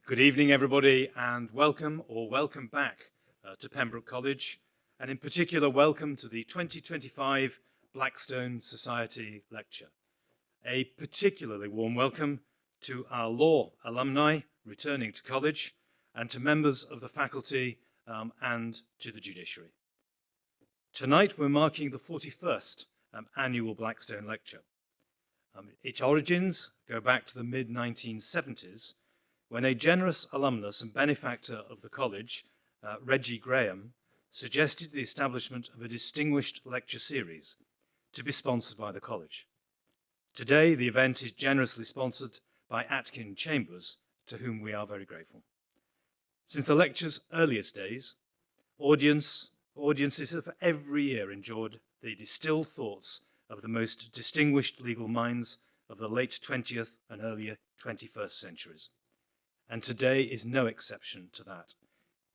Good evening, everybody, and welcome or welcome back to Pembroke College, and in particular, welcome to the 2025 Blackstone Society Lecture. A particularly warm welcome to our law alumni returning to college, and to members of the faculty and to the judiciary. Tonight, we're marking the 41st annual Blackstone Lecture. Its origins go back to the mid-1970s, when a generous alumnus and benefactor of the college, Reggie Graham, suggested the establishment of a distinguished lecture series to be sponsored by the college. Today, the event is generously sponsored by Atkin Chambers, to whom we are very grateful. Since the lecture's earliest days, audiences have every year enjoyed the distilled thoughts of the most distinguished legal minds of the late 20th and earlier 21st centuries. And today is no exception to that.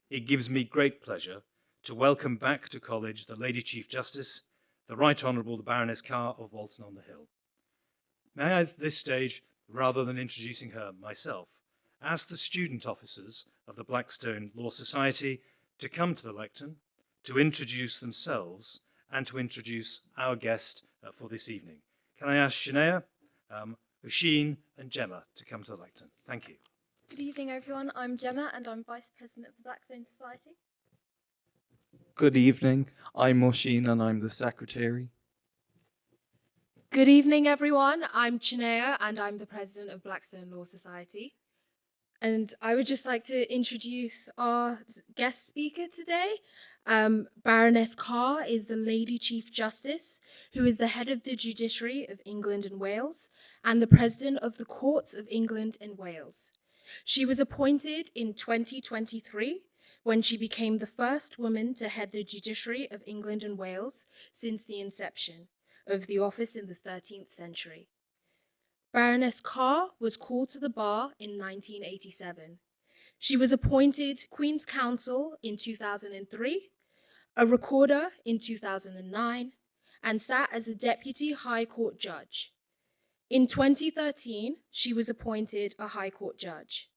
It gives me great pleasure to welcome back to college the Lady Chief Justice, the Right Honourable the Baroness Carr of Walton-on-the-Hill. May I at this stage, rather than introducing her myself, ask the student officers of the Blackstone Law Society to come to the lectern, to introduce themselves, and to introduce our guest for this evening. Can I ask Shania, Hussein, and Gemma to come to the lectern? Thank you. Good evening, everyone. I'm Gemma, and I'm Vice President of the Blackstone Society. Good evening. I'm Moshin, and I'm the Secretary. Good evening, everyone. I'm Chinea, and I'm the President of Blackstone Law Society. And I would just like to introduce our guest speaker today. Baroness Carr is the Lady Chief Justice, who is the head of the Judiciary of England and Wales, and the President of the Courts of England and Wales. She was appointed in 2023 when she became the first woman to head the Judiciary of England and Wales since the inception of the office in the 13th century. Baroness Carr was called to the bar in 1987. She was appointed Queen's Counsel in 2003, a recorder in 2009, and sat as a Deputy High Court Judge. In 2013, she was appointed a High Court Judge.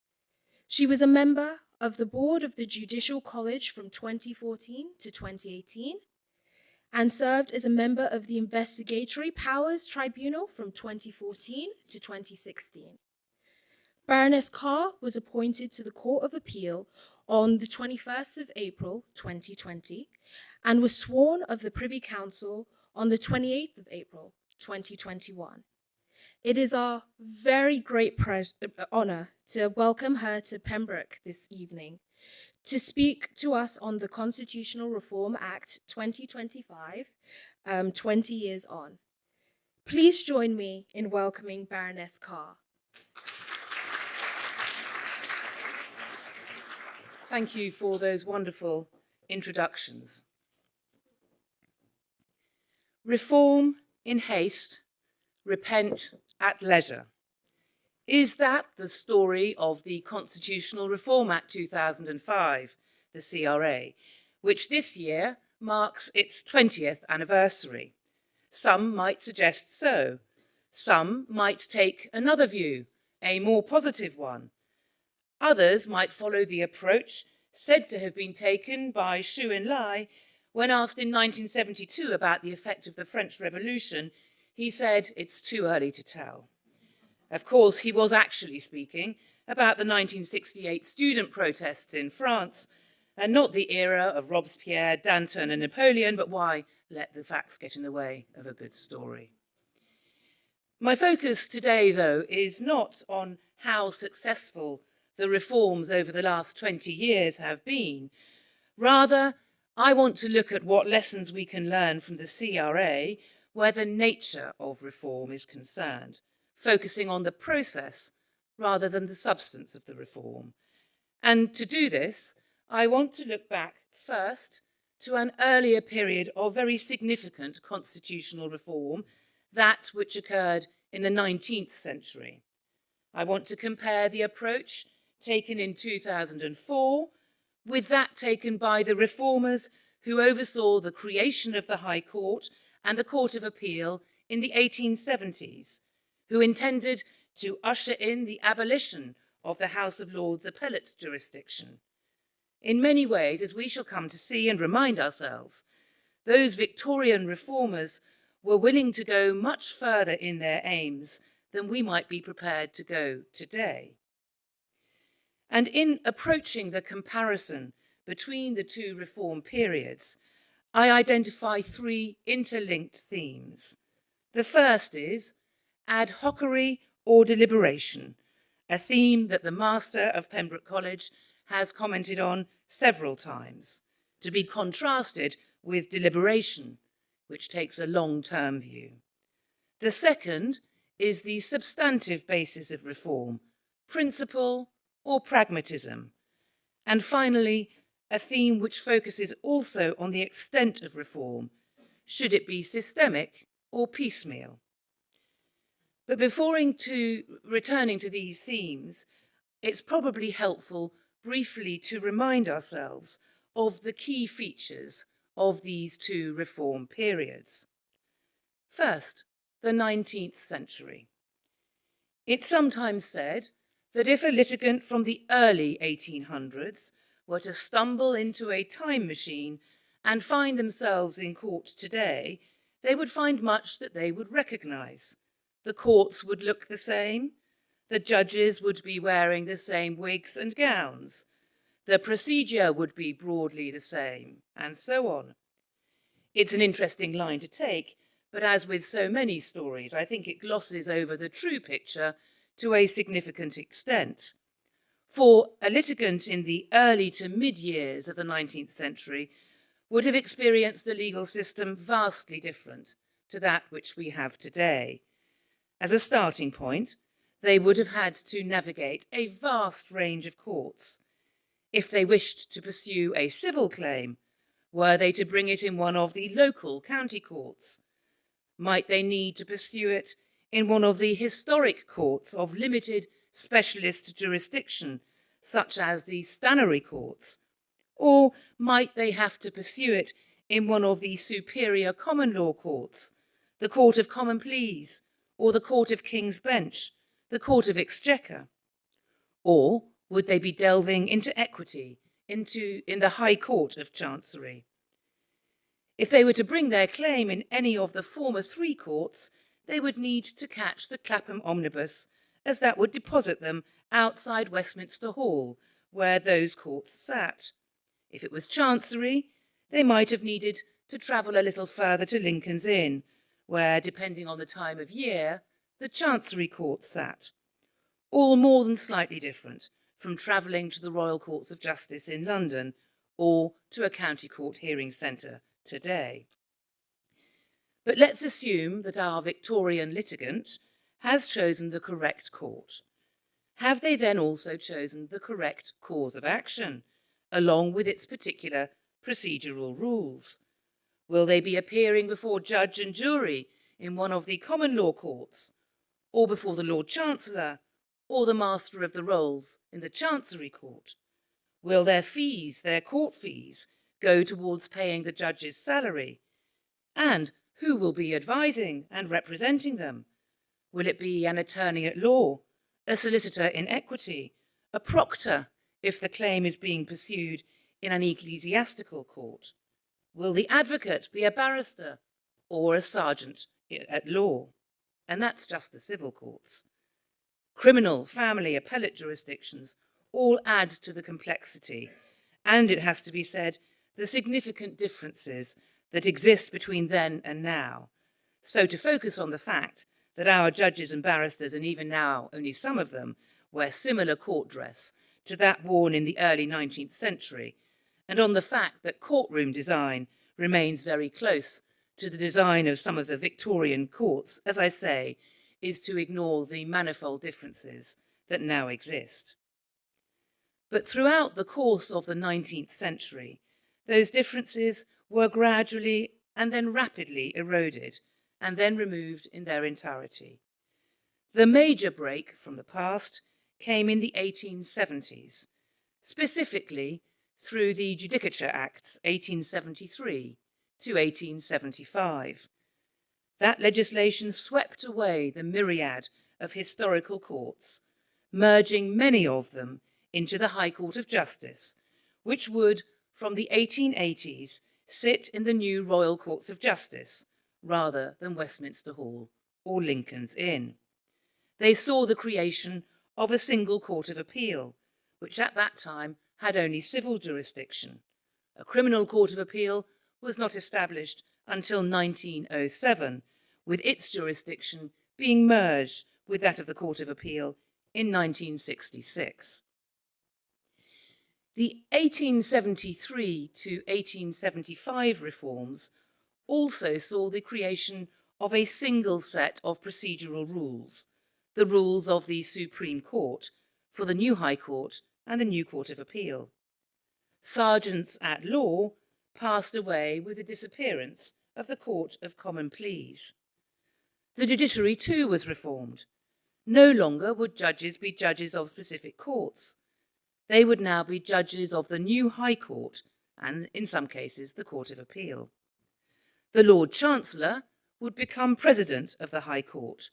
She was a member of the Board of the Judicial College from 2014 to 2018, and served as a member of the Investigatory Powers Tribunal from 2014 to 2016. Baroness Carr was appointed to the Court of Appeal on the 21st of April 2020 and was sworn of the Privy Council on the 28th of April 2021. It is our very great honour to welcome her to Pembroke this evening to speak to us on the Constitutional Reform Act 2025, 20 years on. Please join me in welcoming Baroness Carr. Thank you for those wonderful introductions. Reform in haste, repent at leisure. Is that the story of the Constitutional Reform Act 2005, the CRA, which this year marks its 20th anniversary? Some might suggest so. Some might take another view, a more positive one. Others might follow the approach said to have been taken by Xu Enlai when asked in 1972 about the effect of the French Revolution. He said, "It's too early to tell." Of course, he was actually speaking about the 1968 student protests in France, and not the era of Robespierre, Danton, and Napoleon, but why let the facts get in the way of a good story? My focus today, though, is not on how successful the reforms over the last 20 years have been. Rather, I want to look at what lessons we can learn from the CRA where the nature of reform is concerned, focusing on the process rather than the substance of the reform. And to do this, I want to look back first to an earlier period of very significant constitutional reform, that which occurred in the 19th century. I want to compare the approach taken in 2004 with that taken by the reformers who oversaw the creation of the High Court and the Court of Appeal in the 1870s, who intended to usher in the abolition of the House of Lords appellate jurisdiction. In many ways, as we shall come to see and remind ourselves, those Victorian reformers were willing to go much further in their aims than we might be prepared to go today. And in approaching the comparison between the two reform periods, I identify three interlinked themes. The first is ad hocery or deliberation, a theme that the Master of Pembroke College has commented on several times, to be contrasted with deliberation, which takes a long-term view. The second is the substantive basis of reform, principle or pragmatism. And finally, a theme which focuses also on the extent of reform, should it be systemic or piecemeal. But before returning to these themes, it's probably helpful briefly to remind ourselves of the key features of these two reform periods. First, the 19th century. It's sometimes said that if a litigant from the early 1800s were to stumble into a time machine and find themselves in court today, they would find much that they would recognise. The courts would look the same, the judges would be wearing the same wigs and gowns, the procedure would be broadly the same, and so on. It's an interesting line to take, but as with so many stories, I think it glosses over the true picture to a significant extent. For a litigant in the early to mid-years of the 19th century would have experienced a legal system vastly different to that which we have today. As a starting point, they would have had to navigate a vast range of courts. If they wished to pursue a civil claim, were they to bring it in one of the local county courts? Might they need to pursue it in one of the historic courts of limited specialist jurisdiction, such as the stanary courts? Or might they have to pursue it in one of the superior common law courts, the Court of Common Pleas, or the Court of King's Bench, the Court of Exchequer? Or would they be delving into equity, in the High Court of Chancery? If they were to bring their claim in any of the former three courts, they would need to catch the Clapham omnibus, as that would deposit them outside Westminster Hall, where those courts sat. If it was Chancery, they might have needed to travel a little further to Lincoln's Inn, where, depending on the time of year, the Chancery Court sat. All more than slightly different from travelling to the Royal Courts of Justice in London or to a county court hearing centre today. But let's assume that our Victorian litigant has chosen the correct court. Have they then also chosen the correct cause of action, along with its particular procedural rules? Will they be appearing before judge and jury in one of the common law courts, or before the Lord Chancellor, or the Master of the Rolls in the Chancery Court? Will their fees, their court fees, go towards paying the judge's salary? And who will be advising and representing them? Will it be an attorney at law, a solicitor in equity, a proctor if the claim is being pursued in an ecclesiastical court? Will the advocate be a barrister or a sergeant at law? And that's just the civil courts. Criminal, family, appellate jurisdictions all add to the complexity, and it has to be said, the significant differences that exist between then and now. So to focus on the fact that our judges and barristers, and even now only some of them, wear similar court dress to that worn in the early 19th century, and on the fact that courtroom design remains very close to the design of some of the Victorian courts, as I say, is to ignore the manifold differences that now exist. But throughout the course of the 19th century, those differences were gradually and then rapidly eroded and then removed in their entirety. The major break from the past came in the 1870s, specifically through the Judicature Acts 1873 to 1875. That legislation swept away the myriad of historical courts, merging many of them into the High Court of Justice, which would, from the 1880s, sit in the new Royal Courts of Justice, rather than Westminster Hall or Lincoln's Inn. They saw the creation of a single Court of Appeal, which at that time had only civil jurisdiction. A criminal Court of Appeal was not established until 1907, with its jurisdiction being merged with that of the Court of Appeal in 1966. The 1873 to 1875 reforms also saw the creation of a single set of procedural rules, the rules of the Supreme Court for the new High Court and the new Court of Appeal. Sergeants at law passed away with the disappearance of the Court of Common Pleas. The judiciary too was reformed. No longer would judges be judges of specific courts. They would now be judges of the new High Court and, in some cases, the Court of Appeal. The Lord Chancellor would become President of the High Court,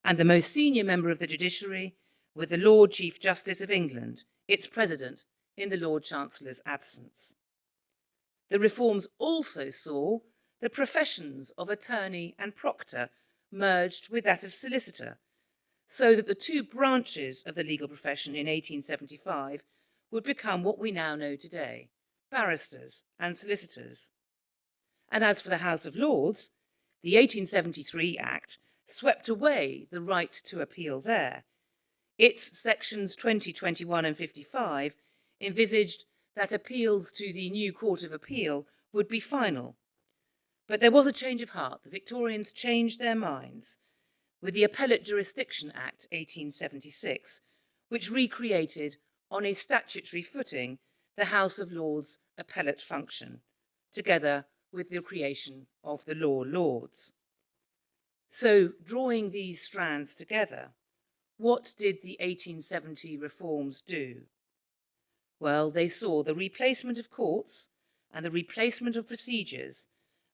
and the most senior member of the judiciary was the Lord Chief Justice of England, its President in the Lord Chancellor's absence. The reforms also saw the professions of attorney and proctor merged with that of solicitor, so that the two branches of the legal profession in 1875 would become what we now know today, barristers and solicitors. And as for the House of Lords, the 1873 Act swept away the right to appeal there. Its sections 20, 21 and 55 envisaged that appeals to the new Court of Appeal would be final. But there was a change of heart. The Victorians changed their minds with the Appellate Jurisdiction Act 1876, which recreated on a statutory footing the House of Lords' appellate function, together with the creation of the Law Lords. So, drawing these strands together, what did the 1870 reforms do? Well, they saw the replacement of courts and the replacement of procedures,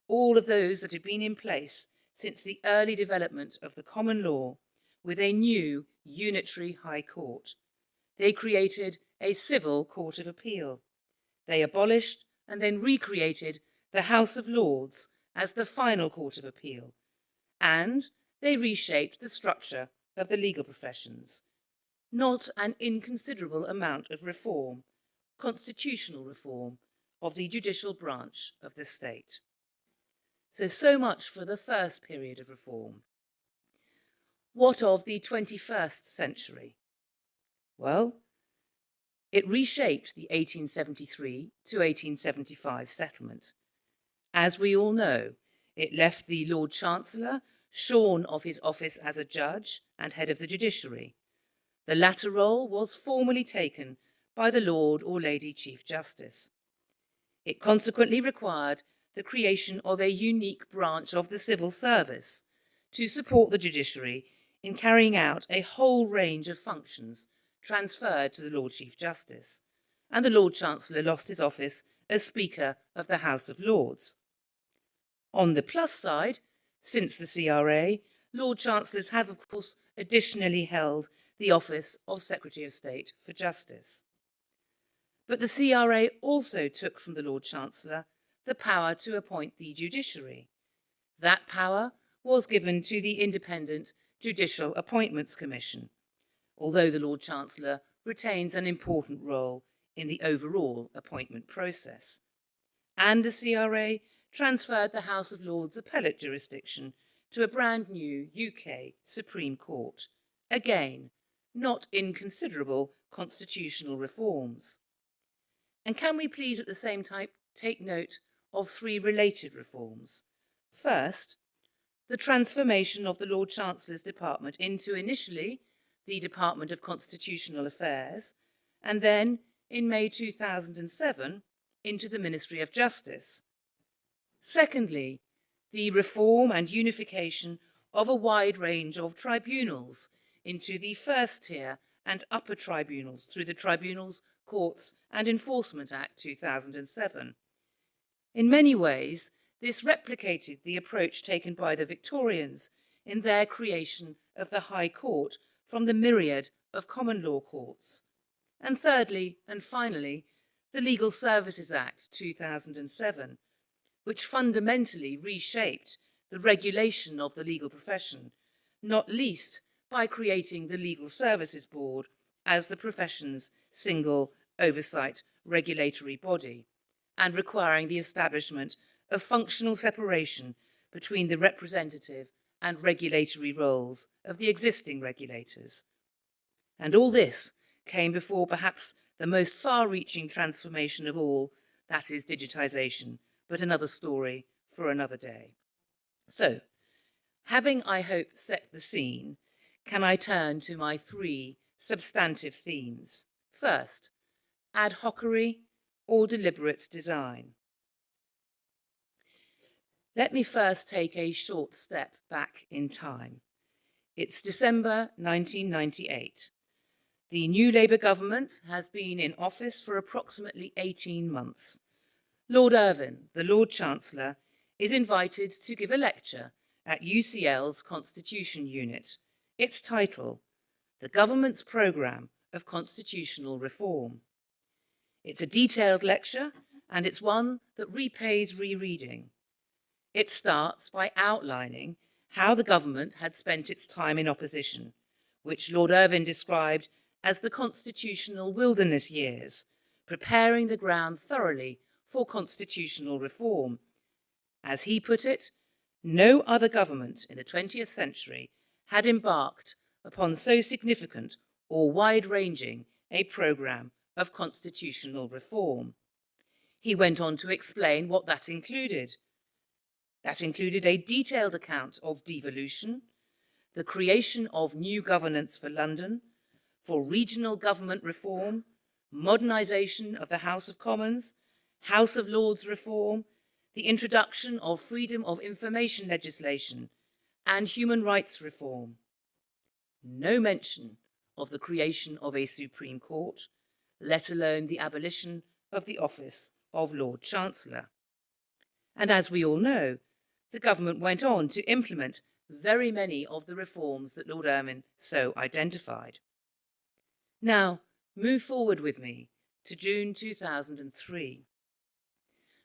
all of those that had been in place since the early development of the common law, with a new unitary High Court. They created a civil Court of Appeal. They abolished and then recreated the House of Lords as the final Court of Appeal, and they reshaped the structure of the legal professions. Not an inconsiderable amount of reform, constitutional reform, of the judicial branch of the state. So much for the first period of reform. What of the 21st century? Well, it reshaped the 1873 to 1875 settlement. As we all know, it left the Lord Chancellor shorn of his office as a judge and head of the judiciary. The latter role was formally taken by the Lord or Lady Chief Justice. It consequently required the creation of a unique branch of the civil service to support the judiciary in carrying out a whole range of functions transferred to the Lord Chief Justice, and the Lord Chancellor lost his office as Speaker of the House of Lords. On the plus side, since the CRA, Lord Chancellors have, of course, additionally held the office of Secretary of State for Justice. But the CRA also took from the Lord Chancellor the power to appoint the judiciary. That power was given to the Independent Judicial Appointments Commission, although the Lord Chancellor retains an important role in the overall appointment process. And the CRA transferred the House of Lords appellate jurisdiction to a brand new UK Supreme Court. Again, not inconsiderable constitutional reforms. And can we please at the same time take note of three related reforms? First, the transformation of the Lord Chancellor's Department into initially the Department of Constitutional Affairs, and then in May 2007 into the Ministry of Justice. Secondly, the reform and unification of a wide range of tribunals into the first tier and upper tribunals through the Tribunals, Courts and Enforcement Act 2007. In many ways, this replicated the approach taken by the Victorians in their creation of the High Court from the myriad of common law courts. And thirdly, and finally, the Legal Services Act 2007, which fundamentally reshaped the regulation of the legal profession, not least by creating the Legal Services Board as the profession's single oversight regulatory body, and requiring the establishment of functional separation between the representative and regulatory roles of the existing regulators. And all this came before perhaps the most far-reaching transformation of all, that is digitisation, but another story for another day. So, having, I hope, set the scene, can I turn to my three substantive themes? First, ad hocery or deliberate design. Let me first take a short step back in time. It's December 1998. The new Labour government has been in office for approximately 18 months. Lord Irvine, the Lord Chancellor, is invited to give a lecture at UCL's Constitution Unit. Its title, The Government's Programme of Constitutional Reform. It's a detailed lecture, and it's one that repays rereading. It starts by outlining how the government had spent its time in opposition, which Lord Irvine described as the constitutional wilderness years, preparing the ground thoroughly for constitutional reform. As he put it, no other government in the 20th century had embarked upon so significant or wide-ranging a programme of constitutional reform. He went on to explain what that included. That included a detailed account of devolution, the creation of new governance for London, for regional government reform, modernisation of the House of Commons, House of Lords reform, the introduction of freedom of information legislation, and human rights reform. No mention of the creation of a Supreme Court, let alone the abolition of the office of Lord Chancellor. And as we all know, the government went on to implement very many of the reforms that Lord Irvine so identified. Now, move forward with me to June 2003.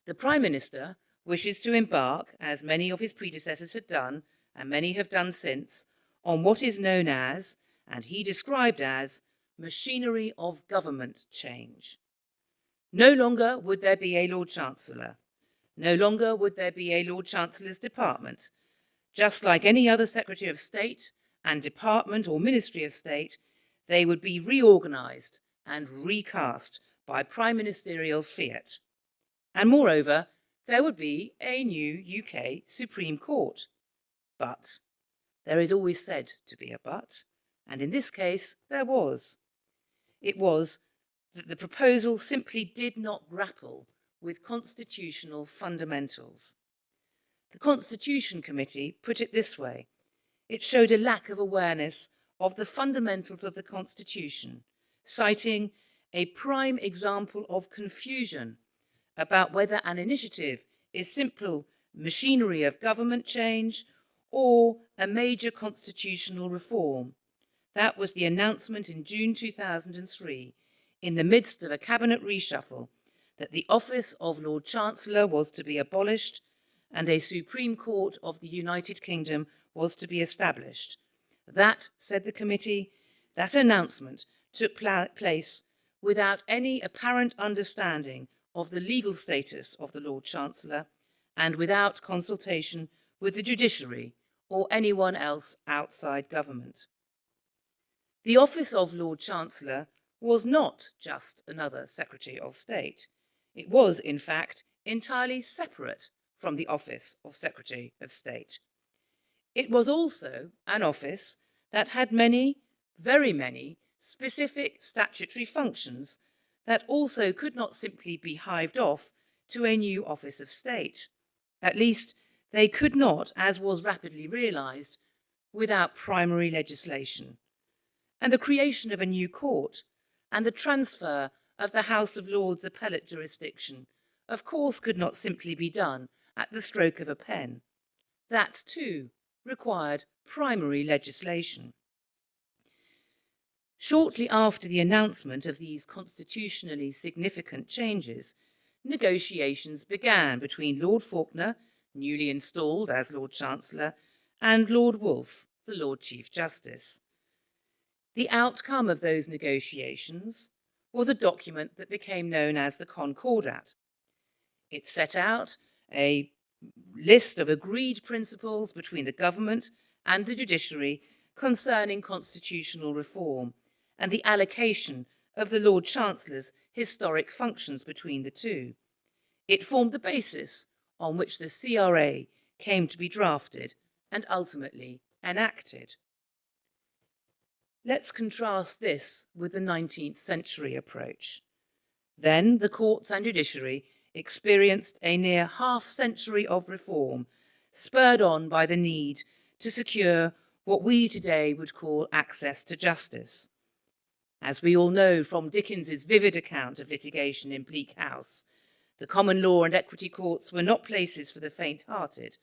The Prime Minister wishes to embark, as many of his predecessors had done, and many have done since, on what is known as, and he described as, machinery of government change. No longer would there be a Lord Chancellor. No longer would there be a Lord Chancellor's department. Just like any other Secretary of State and Department or Ministry of State, they would be reorganised and recast by Prime Ministerial fiat. And moreover, there would be a new UK Supreme Court. But there is always said to be a but, and in this case there was. It was that the proposal simply did not grapple with constitutional fundamentals. The Constitution Committee put it this way: it showed a lack of awareness of the fundamentals of the Constitution, citing a prime example of confusion about whether an initiative is simple machinery of government change or a major constitutional reform. That was the announcement in June 2003, in the midst of a cabinet reshuffle, that the office of Lord Chancellor was to be abolished and a Supreme Court of the United Kingdom was to be established. That, said the committee, that announcement took place without any apparent understanding of the legal status of the Lord Chancellor and without consultation with the judiciary or anyone else outside government. The office of Lord Chancellor was not just another Secretary of State. It was, in fact, entirely separate from the office of Secretary of State. It was also an office that had many, very many, specific statutory functions that also could not simply be hived off to a new office of state. At least, they could not, as was rapidly realised, without primary legislation. And the creation of a new court and the transfer of the House of Lords appellate jurisdiction, of course, could not simply be done at the stroke of a pen. That, too, required primary legislation. Shortly after the announcement of these constitutionally significant changes, negotiations began between Lord Faulkner, newly installed as Lord Chancellor, and Lord Wolfe, the Lord Chief Justice. The outcome of those negotiations was a document that became known as the Concordat. It set out a list of agreed principles between the government and the judiciary concerning constitutional reform and the allocation of the Lord Chancellor's historic functions between the two. It formed the basis on which the CRA came to be drafted and ultimately enacted. Let's contrast this with the 19th century approach. Then the courts and judiciary experienced a near half-century of reform, spurred on by the need to secure what we today would call access to justice. As we all know from Dickens's vivid account of litigation in Bleak House, the common law and equity courts were not places for the faint-hearted,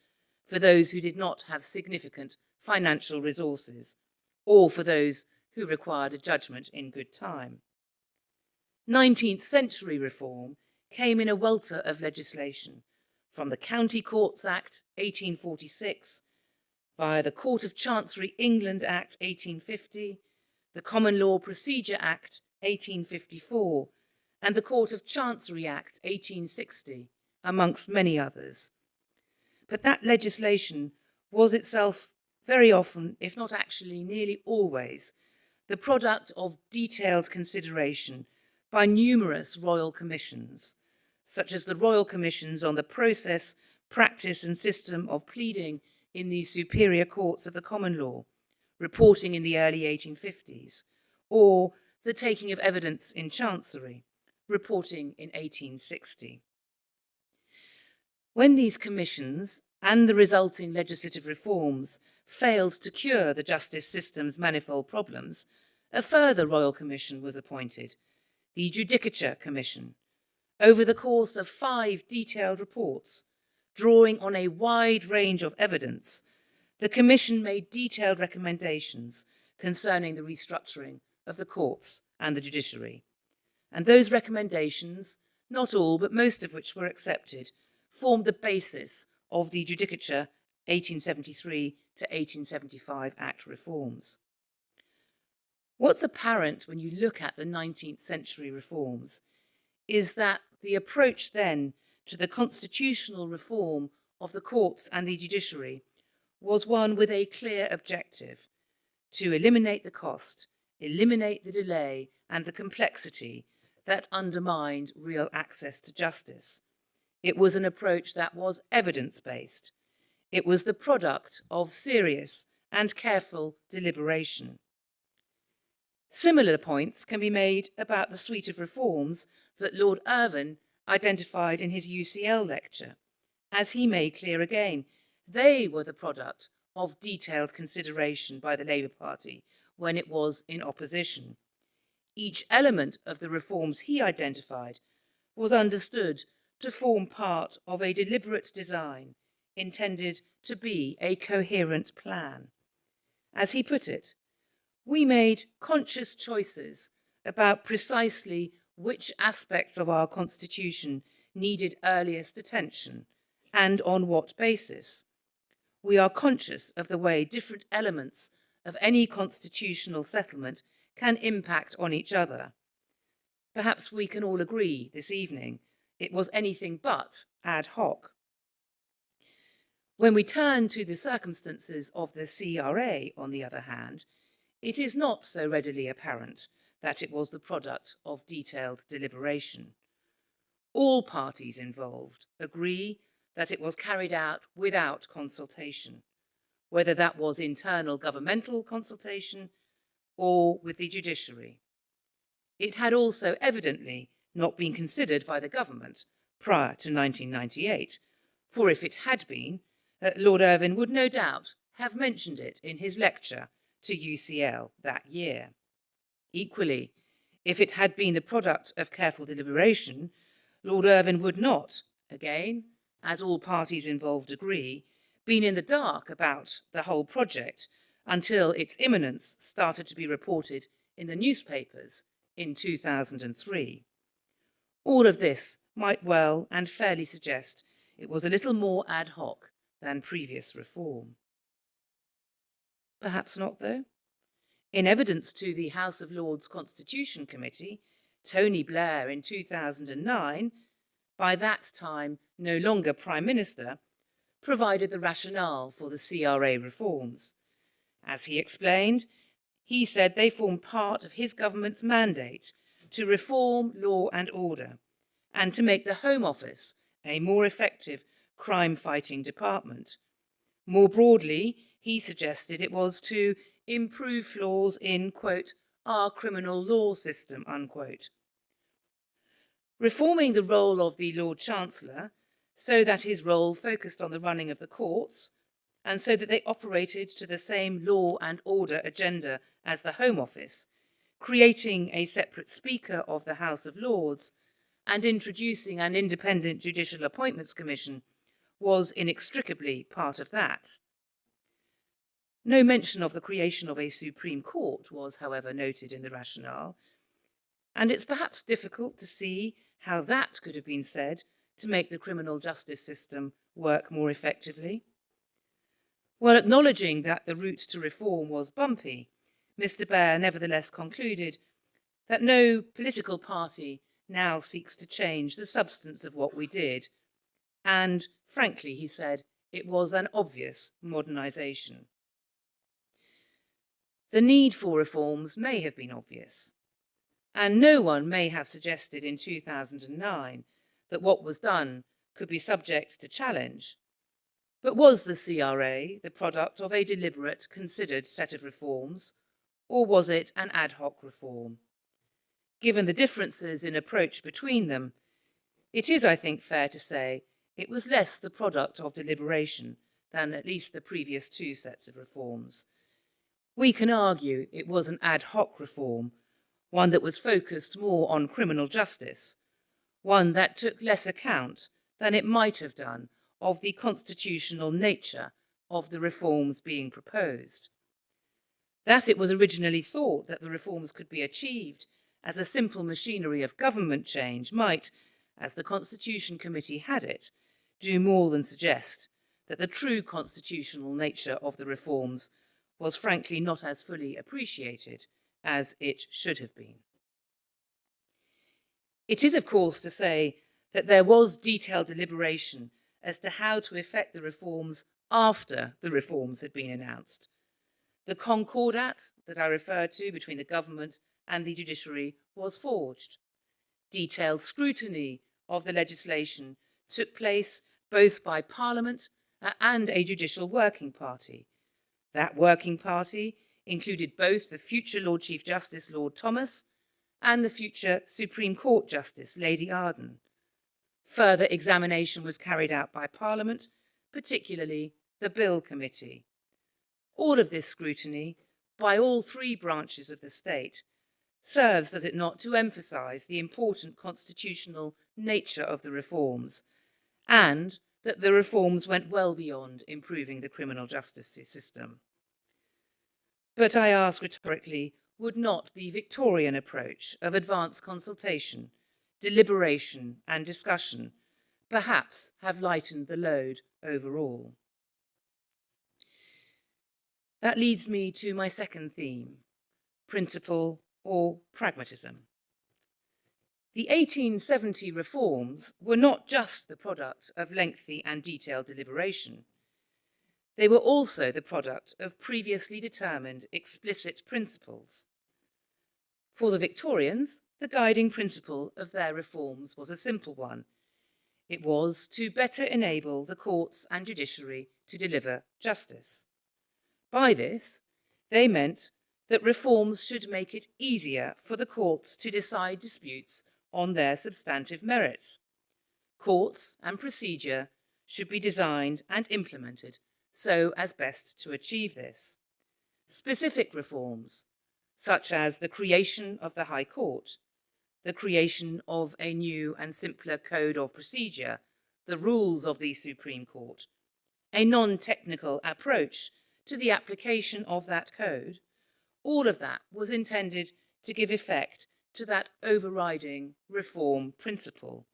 for those who did not have significant financial resources, or for those who required a judgment in good time. 19th century reform came in a welter of legislation, from the County Courts Act 1846, via the Court of Chancery England Act 1850, the Common Law Procedure Act 1854, and the Court of Chancery Act 1860, amongst many others. But that legislation was itself very often, if not actually nearly always, the product of detailed consideration by numerous royal commissions, such as the Royal Commissions on the process, practice and system of pleading in the superior courts of the common law, reporting in the early 1850s, or the taking of evidence in Chancery, reporting in 1860. When these commissions and the resulting legislative reforms failed to cure the justice system's manifold problems, a further royal commission was appointed, the Judicature Commission. Over the course of 5 detailed reports, drawing on a wide range of evidence, the Commission made detailed recommendations concerning the restructuring of the courts and the judiciary. And those recommendations, not all but most of which were accepted, formed the basis of the Judicature 1873 to 1875 Act reforms. What's apparent when you look at the 19th century reforms is that the approach then to the constitutional reform of the courts and the judiciary was one with a clear objective: to eliminate the cost, eliminate the delay and the complexity that undermined real access to justice. It was an approach that was evidence-based. It was the product of serious and careful deliberation. Similar points can be made about the suite of reforms that Lord Irvine identified in his UCL lecture. As he made clear again, they were the product of detailed consideration by the Labour Party when it was in opposition. Each element of the reforms he identified was understood to form part of a deliberate design intended to be a coherent plan. As he put it, we made conscious choices about precisely which aspects of our Constitution needed earliest attention and on what basis. We are conscious of the way different elements of any constitutional settlement can impact on each other. Perhaps we can all agree this evening it was anything but ad hoc. When we turn to the circumstances of the CRA, on the other hand, it is not so readily apparent that it was the product of detailed deliberation. All parties involved agree that it was carried out without consultation, whether that was internal governmental consultation or with the judiciary. It had also evidently not been considered by the government prior to 1998, for if it had been, Lord Irvine would no doubt have mentioned it in his lecture to UCL that year. Equally, if it had been the product of careful deliberation, Lord Irvine would not, again, as all parties involved agree, been in the dark about the whole project until its imminence started to be reported in the newspapers in 2003. All of this might well and fairly suggest it was a little more ad hoc than previous reform. Perhaps not, though. In evidence to the House of Lords Constitution Committee, Tony Blair in 2009, by that time no longer Prime Minister, provided the rationale for the CRA reforms. As he explained, he said they formed part of his government's mandate to reform law and order and to make the Home Office a more effective crime-fighting department. More broadly, he suggested it was to improve flaws in, quote, our criminal law system, unquote. Reforming the role of the Lord Chancellor so that his role focused on the running of the courts and so that they operated to the same law and order agenda as the Home Office, creating a separate Speaker of the House of Lords and introducing an independent Judicial Appointments Commission was inextricably part of that. No mention of the creation of a Supreme Court was, however, noted in the rationale, and it's perhaps difficult to see how that could have been said to make the criminal justice system work more effectively. While acknowledging that the route to reform was bumpy, Mr. Blair nevertheless concluded that no political party now seeks to change the substance of what we did, and, frankly, he said, it was an obvious modernisation. The need for reforms may have been obvious, and no one may have suggested in 2009 that what was done could be subject to challenge. But was the CRA the product of a deliberate, considered set of reforms, or was it an ad hoc reform? Given the differences in approach between them, it is, I think, fair to say it was less the product of deliberation than at least the previous two sets of reforms. We can argue it was an ad hoc reform, one that was focused more on criminal justice, one that took less account than it might have done of the constitutional nature of the reforms being proposed. That it was originally thought that the reforms could be achieved as a simple machinery of government change might, as the Constitution Committee had it, do more than suggest that the true constitutional nature of the reforms was frankly not as fully appreciated as it should have been. It is, of course, to say that there was detailed deliberation as to how to effect the reforms after the reforms had been announced. The concordat that I referred to between the government and the judiciary was forged. Detailed scrutiny of the legislation took place both by Parliament and a judicial working party. That working party included both the future Lord Chief Justice Lord Thomas and the future Supreme Court Justice Lady Arden. Further examination was carried out by Parliament, particularly the Bill Committee. All of this scrutiny, by all three branches of the state, serves, does it not, to emphasise the important constitutional nature of the reforms, and that the reforms went well beyond improving the criminal justice system. But I ask rhetorically, would not the Victorian approach of advanced consultation, deliberation and discussion perhaps have lightened the load overall? That leads me to my second theme, principle or pragmatism. The 1870 reforms were not just the product of lengthy and detailed deliberation. They were also the product of previously determined explicit principles. For the Victorians, the guiding principle of their reforms was a simple one. It was to better enable the courts and judiciary to deliver justice. By this, they meant that reforms should make it easier for the courts to decide disputes on their substantive merits. Courts and procedure should be designed and implemented so as best to achieve this. Specific reforms, such as the creation of the High Court, the creation of a new and simpler code of procedure, the rules of the Supreme Court, a non-technical approach to the application of that code, all of that was intended to give effect to that overriding reform principle.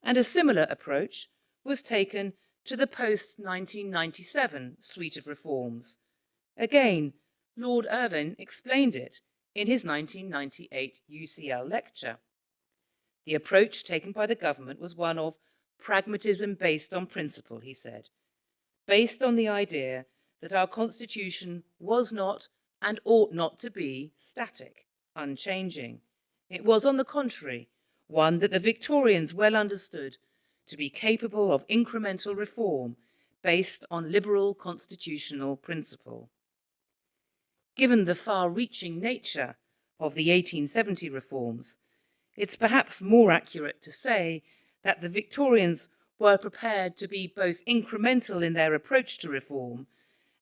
And a similar approach was taken to the post-1997 suite of reforms. Again, Lord Irvine explained it in his 1998 UCL lecture. The approach taken by the government was one of pragmatism based on principle, he said, based on the idea that our constitution was not and ought not to be static, unchanging. It was, on the contrary, one that the Victorians well understood to be capable of incremental reform based on liberal constitutional principle. Given the far-reaching nature of the 1870 reforms, it's perhaps more accurate to say that the Victorians were prepared to be both incremental in their approach to reform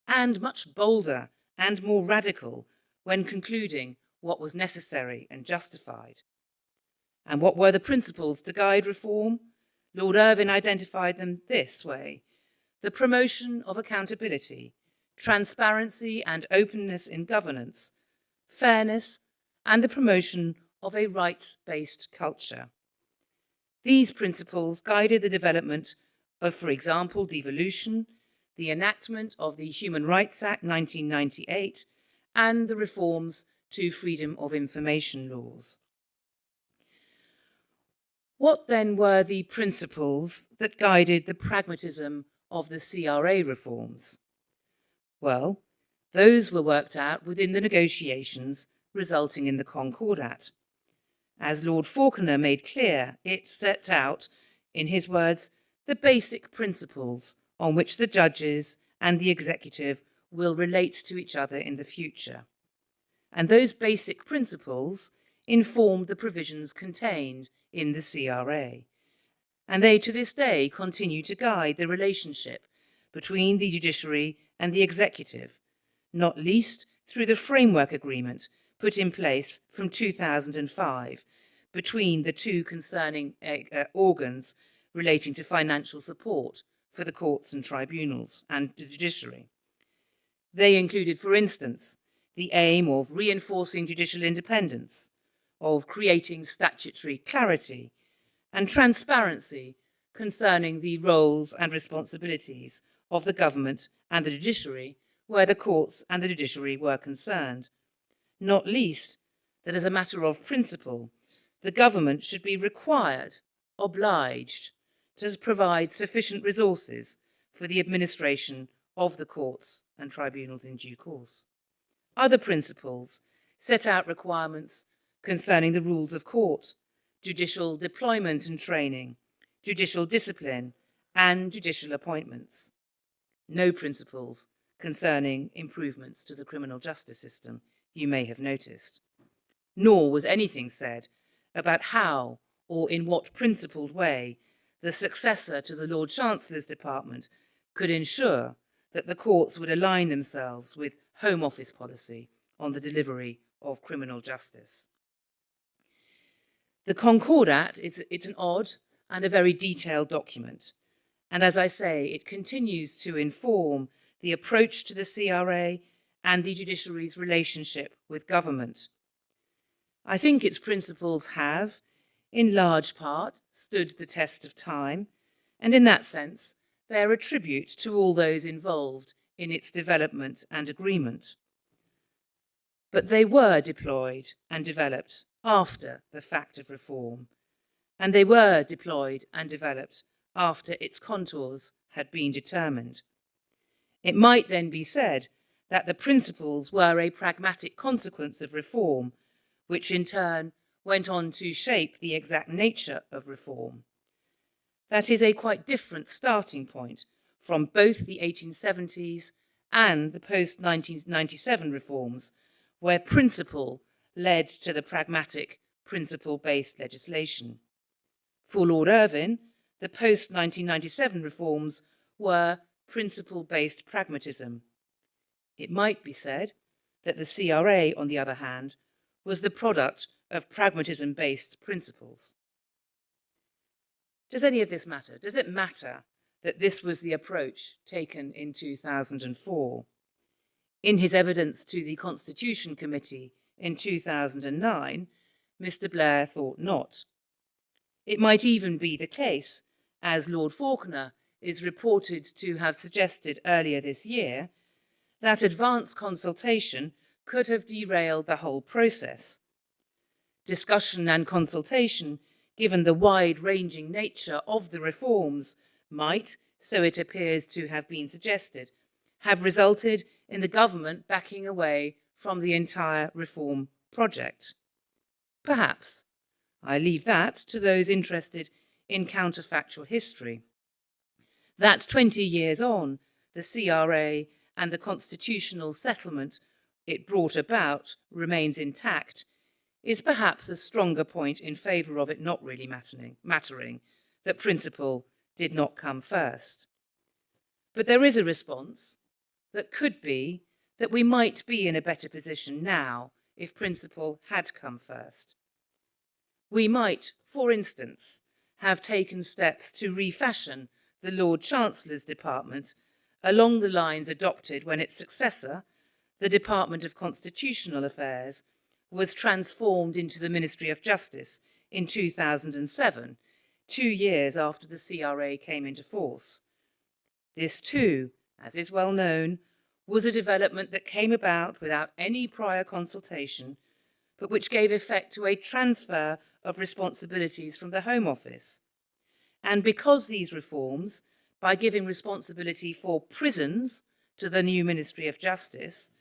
and much bolder and more radical when concluding what was necessary and justified. And what were the principles to guide reform? Lord Irvine identified them this way: the promotion of accountability, transparency and openness in governance, fairness, and the promotion of a rights-based culture. These principles guided the development of, for example, devolution, the enactment of the Human Rights Act 1998, and the reforms to freedom of information laws. What then were the principles that guided the pragmatism of the CRA reforms? Well, those were worked out within the negotiations resulting in the Concordat. As Lord Falconer made clear, it sets out, in his words, the basic principles on which the judges and the executive will relate to each other in the future. And those basic principles informed the provisions contained in the CRA. And they, to this day, continue to guide the relationship between the judiciary and the executive, not least through the framework agreement put in place from 2005 between the two concerning organs relating to financial support for the courts and tribunals and the judiciary. They included, for instance, the aim of reinforcing judicial independence, of creating statutory clarity and transparency concerning the roles and responsibilities of the government and the judiciary where the courts and the judiciary were concerned. Not least, that as a matter of principle, the government should be required, obliged, to provide sufficient resources for the administration of the courts and tribunals in due course. Other principles set out requirements concerning the rules of court, judicial deployment and training, judicial discipline, and judicial appointments. No principles concerning improvements to the criminal justice system, you may have noticed. Nor was anything said about how or in what principled way the successor to the Lord Chancellor's Department could ensure that the courts would align themselves with Home Office policy on the delivery of criminal justice. The Concordat, it's an odd and a very detailed document. And as I say, it continues to inform the approach to the CRA and the judiciary's relationship with government. I think its principles have, in large part, stood the test of time, and in that sense, they're a tribute to all those involved in its development and agreement. But they were deployed and developed after the fact of reform, and they were deployed and developed after its contours had been determined. It might then be said that the principles were a pragmatic consequence of reform, which in turn went on to shape the exact nature of reform. That is a quite different starting point from both the 1870s and the post-1997 reforms, where principle led to the pragmatic, principle-based legislation. For Lord Irvine, the post-1997 reforms were principle-based pragmatism. It might be said that the CRA, on the other hand, was the product of pragmatism-based principles. Does any of this matter? Does it matter that this was the approach taken in 2004? In his evidence to the Constitution Committee in 2009, Mr. Blair thought not. It might even be the case, as Lord Falconer is reported to have suggested earlier this year, that advance consultation could have derailed the whole process. Discussion and consultation, given the wide-ranging nature of the reforms, might, so it appears to have been suggested, have resulted in the government backing away from the entire reform project. Perhaps. I leave that to those interested in counterfactual history. That 20 years on, the CRA and the constitutional settlement it brought about remains intact is perhaps a stronger point in favour of it not really mattering that principle did not come first. But there is a response that could be that we might be in a better position now if principle had come first. We might, for instance, have taken steps to refashion the Lord Chancellor's Department along the lines adopted when its successor, the Department of Constitutional Affairs, was transformed into the Ministry of Justice in 2007, 2 years after the CRA came into force. This too, as is well known, was a development that came about without any prior consultation, but which gave effect to a transfer of responsibilities from the Home Office. And because these reforms, by giving responsibility for prisons to the new Ministry of Justice,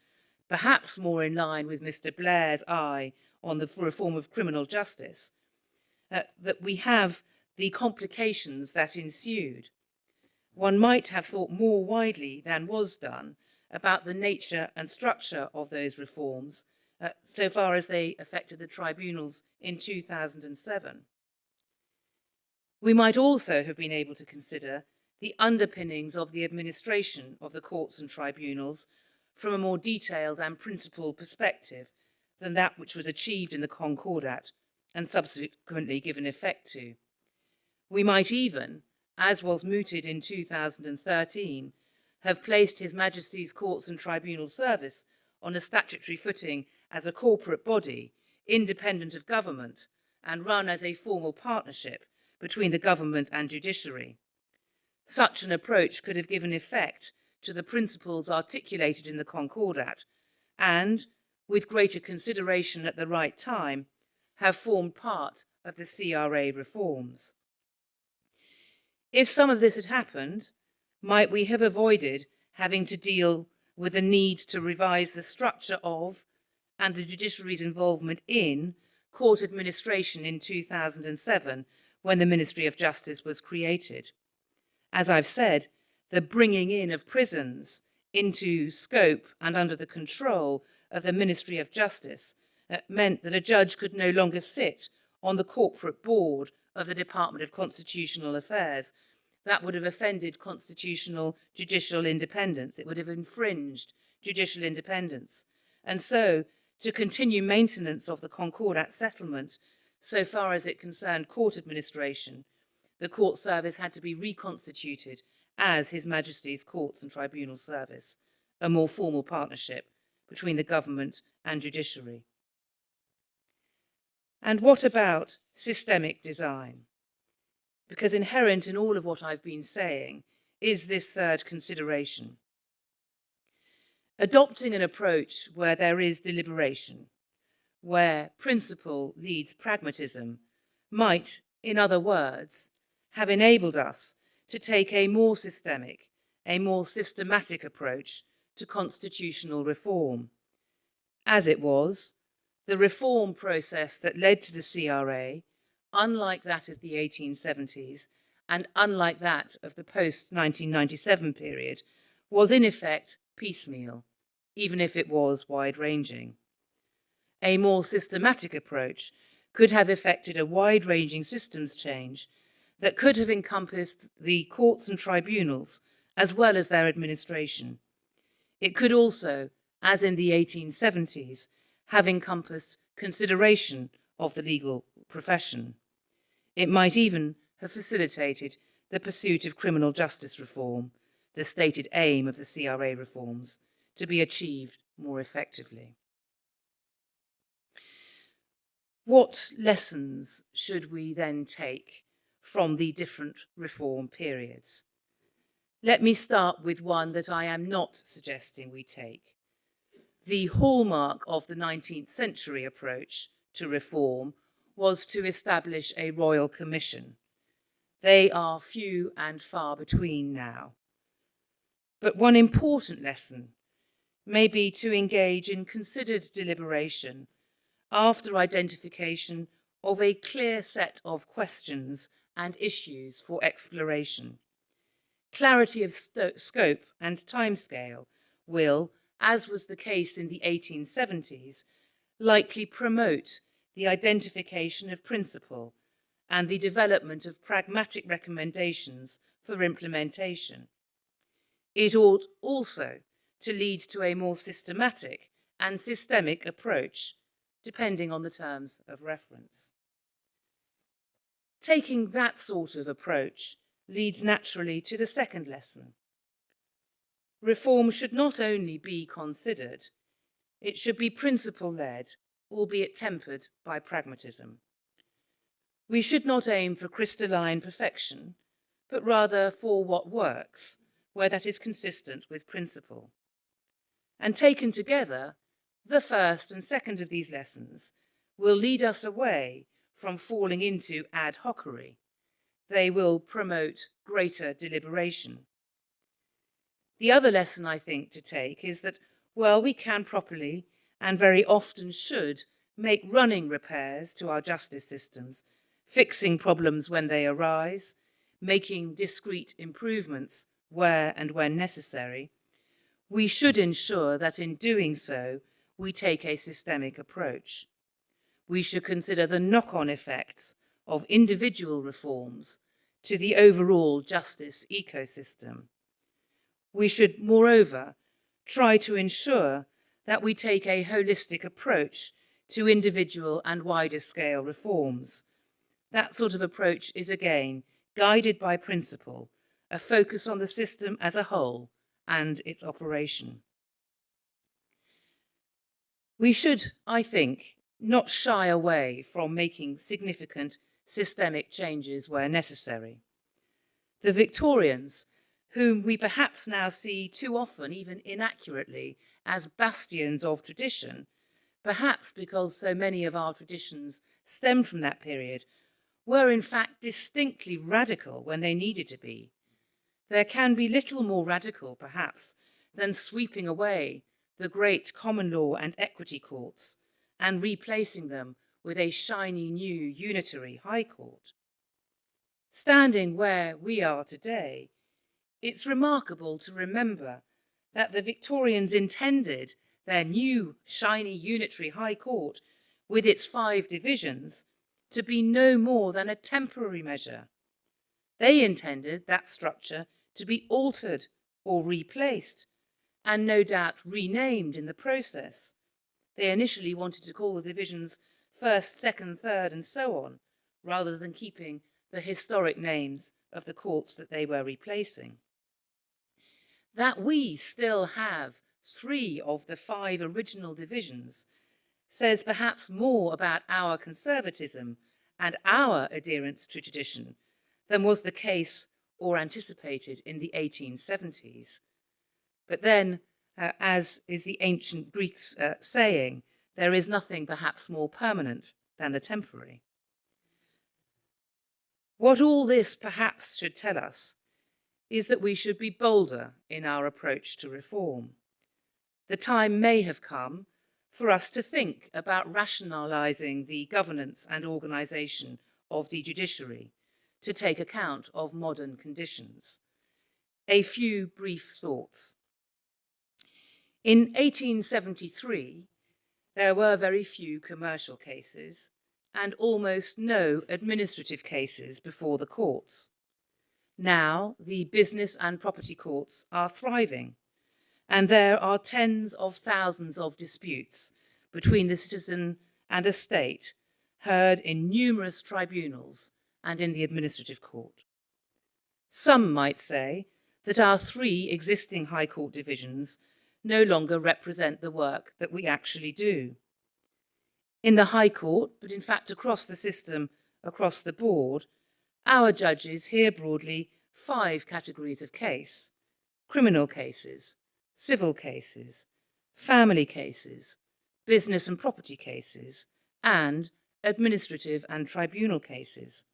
perhaps more in line with Mr. Blair's eye on the reform of criminal justice, that we have the complications that ensued. One might have thought more widely than was done about the nature and structure of those reforms, so far as they affected the tribunals in 2007. We might also have been able to consider the underpinnings of the administration of the courts and tribunals from a more detailed and principled perspective than that which was achieved in the Concordat and subsequently given effect to. We might even, as was mooted in 2013, have placed His Majesty's Courts and Tribunal Service on a statutory footing as a corporate body, independent of government, and run as a formal partnership between the government and judiciary. Such an approach could have given effect to the principles articulated in the Concordat and, with greater consideration at the right time, have formed part of the CRA reforms. If some of this had happened, might we have avoided having to deal with the need to revise the structure of and the judiciary's involvement in court administration in 2007 when the Ministry of Justice was created? As I've said, the bringing in of prisons into scope and under the control of the Ministry of Justice meant that a judge could no longer sit on the corporate board of the Department of Constitutional Affairs. That would have offended constitutional judicial independence. It would have infringed judicial independence. And so, to continue maintenance of the Concordat settlement, so far as it concerned court administration, the court service had to be reconstituted as His Majesty's Courts and Tribunal Service, a more formal partnership between the government and judiciary. And what about systemic design? Because inherent in all of what I've been saying is this third consideration. Adopting an approach where there is deliberation, where principle leads pragmatism, might, in other words, have enabled us to take a more systemic, a more systematic approach to constitutional reform. As it was, the reform process that led to the CRA, unlike that of the 1870s and unlike that of the post-1997 period, was in effect piecemeal, even if it was wide-ranging. A more systematic approach could have effected a wide-ranging systems change that could have encompassed the courts and tribunals as well as their administration. It could also, as in the 1870s, have encompassed consideration of the legal profession. It might even have facilitated the pursuit of criminal justice reform, the stated aim of the CRA reforms, to be achieved more effectively. What lessons should we then take from the different reform periods? Let me start with one that I am not suggesting we take. The hallmark of the 19th century approach to reform was to establish a royal commission. They are few and far between now. But one important lesson may be to engage in considered deliberation after identification of a clear set of questions and issues for exploration. Clarity of scope and timescale will, as was the case in the 1870s, likely promote the identification of principle and the development of pragmatic recommendations for implementation. It ought also to lead to a more systematic and systemic approach, depending on the terms of reference. Taking that sort of approach leads naturally to the second lesson. Reform should not only be considered, it should be principle-led, albeit tempered by pragmatism. We should not aim for crystalline perfection, but rather for what works, where that is consistent with principle. And taken together, the first and second of these lessons will lead us away from falling into ad hocery. They will promote greater deliberation. The other lesson I think to take is that, while we can properly and very often should make running repairs to our justice systems, fixing problems when they arise, making discrete improvements where and when necessary, we should ensure that in doing so, we take a systemic approach. We should consider the knock-on effects of individual reforms to the overall justice ecosystem. We should, moreover, try to ensure that we take a holistic approach to individual and wider scale reforms. That sort of approach is again guided by principle, a focus on the system as a whole and its operation. We should, I think, not shy away from making significant systemic changes where necessary. The Victorians, whom we perhaps now see too often, even inaccurately, as bastions of tradition, perhaps because so many of our traditions stem from that period, were in fact distinctly radical when they needed to be. There can be little more radical, perhaps, than sweeping away the great common law and equity courts and replacing them with a shiny new unitary high court. Standing where we are today, it's remarkable to remember that the Victorians intended their new shiny unitary high court with its 5 divisions to be no more than a temporary measure. They intended that structure to be altered or replaced, and no doubt renamed in the process. They initially wanted to call the divisions 1st, 2nd, 3rd, and so on, rather than keeping the historic names of the courts that they were replacing. That we still have 3 of the 5 original divisions says perhaps more about our conservatism and our adherence to tradition than was the case or anticipated in the 1870s. But then, as is the ancient Greeks saying, there is nothing perhaps more permanent than the temporary. What all this perhaps should tell us is that we should be bolder in our approach to reform. The time may have come for us to think about rationalising the governance and organisation of the judiciary to take account of modern conditions. A few brief thoughts. In 1873, there were very few commercial cases and almost no administrative cases before the courts. Now, the business and property courts are thriving, and there are tens of thousands of disputes between the citizen and a state heard in numerous tribunals and in the administrative court. Some might say that our 3 existing High Court divisions no longer represent the work that we actually do. In the High Court, but in fact across the system, across the board, our judges hear broadly 5 categories of case: criminal cases, civil cases, family cases, business and property cases, and administrative and tribunal cases.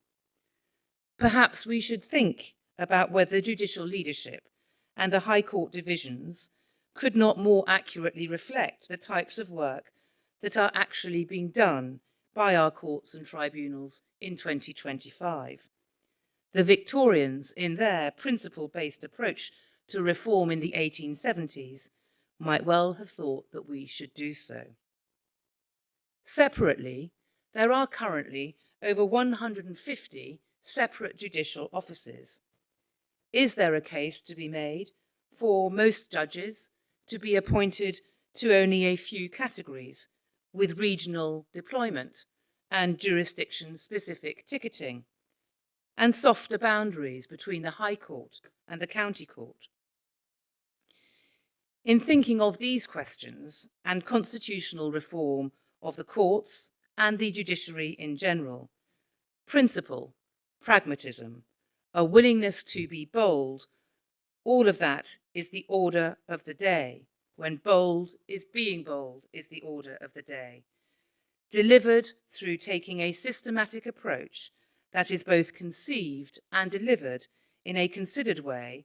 Perhaps we should think about whether judicial leadership and the High Court divisions could not more accurately reflect the types of work that are actually being done by our courts and tribunals in 2025. The Victorians, in their principle-based approach to reform in the 1870s, might well have thought that we should do so. Separately, there are currently over 150 separate judicial offices. Is there a case to be made for most judges to be appointed to only a few categories, with regional deployment and jurisdiction-specific ticketing, and softer boundaries between the High Court and the County Court? In thinking of these questions and constitutional reform of the courts and the judiciary in general, principle, pragmatism, a willingness to be bold, all of that is the order of the day. When bold is being bold is the order of the day. Delivered through taking a systematic approach that is both conceived and delivered in a considered way,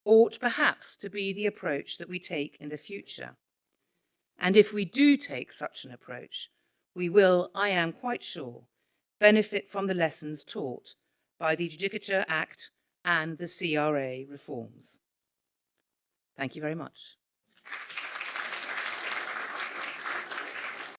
ought perhaps to be the approach that we take in the future. And if we do take such an approach, we will, I am quite sure, benefit from the lessons taught by the Judicature Act and the CRA reforms. Thank you very much.